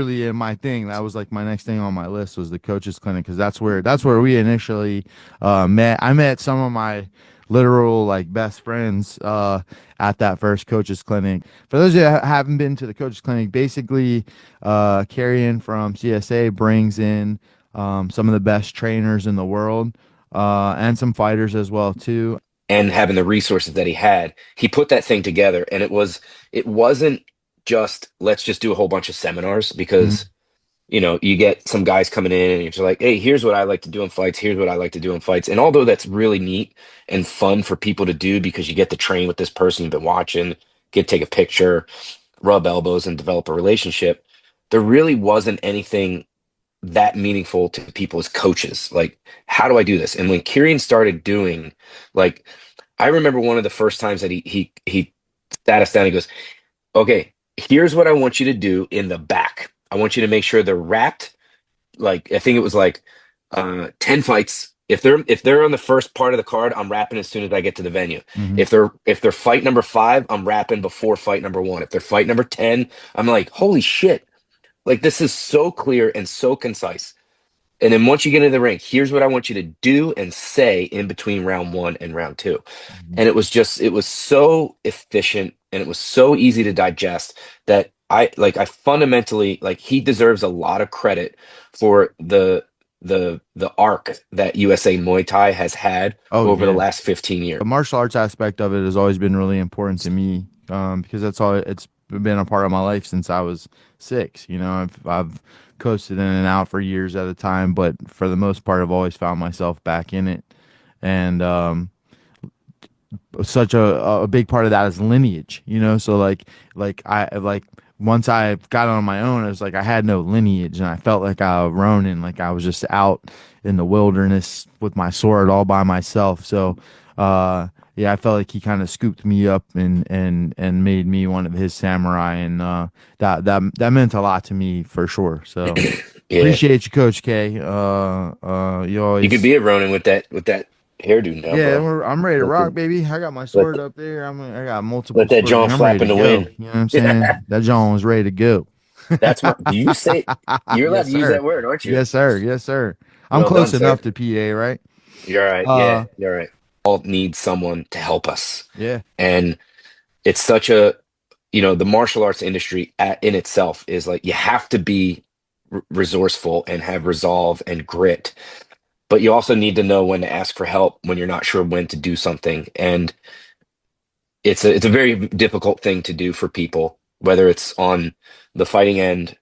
really my thing. That was like my next thing on my list was the coaches clinic because that's where we initially met. I met some of my literal like best friends at that first coaches clinic. For those of you that haven't been to the coaches clinic, basically Kirian from CSA brings in some of the best trainers in the world and some fighters as well too. And having the resources that he had, he put that thing together. And it wasn't just, let's just do a whole bunch of seminars because, Mhm. you get some guys coming in and you're just like, hey, here's what I like to do in fights. Here's what I like to do in fights. And although that's really neat and fun for people to do because you get to train with this person you've been watching, get to take a picture, rub elbows, and develop a relationship, there really wasn't anything that meaningful to people as coaches. Like, how do I do this? And when Kirian started doing, like, I remember one of the first times that he sat us down. He goes, "Okay, here's what I want you to do in the back. I want you to make sure they're wrapped. Like, I think it was like 10 fights. If they're on the first part of the card, I'm wrapping as soon as I get to the venue. Mhm. If they're fight number 5, I'm wrapping before fight number 1. If they're fight number 10, I'm like, holy shit! Like, this is so clear and so concise. And then once you get into the ring, here's what I want you to do and say in between round 1 and round 2." Mhm. And it was so efficient and it was so easy to digest that I fundamentally, like, he deserves a lot of credit for the arc that USA Muay Thai has had Oh over the yeah. last 15 years. The martial arts aspect of it has always been really important to me because that's all it's been a part of my life since I was 6. I've coasted in and out for years at a time, but for the most part, I've always found myself back in it. And such a big part of that is lineage, so like I like once I got on my own, it was like I had no lineage and I felt like I was Ronin, like I was just out in the wilderness with my sword all by myself. So yeah, I felt like he kind of scooped me up and made me one of his samurai, and that meant a lot to me for sure. So Yeah. appreciate you, Coach K. You You could always. be a Ronin with that hairdo now, Yeah, bro. I'm ready to Let rock, the baby. I got my let sword the, up there. I got multiple let that swords, John and I'm ready flap to in the go. wind. You know what I'm saying? That John was ready to go. Do you say you're allowed Yes, to use sir. that word, aren't you? Yes, sir. Yes, sir. I'm Well done, close sir. enough to PA, right? You're all right. Yeah, Uh, you're all right. All need someone to help us. yeah. And it's such a, the martial arts industry in itself is like you have to be resourceful and have resolve and grit, but you also need to know when to ask for help when you're not sure when to do something. And it's a very difficult thing to do for people, whether it's on the fighting end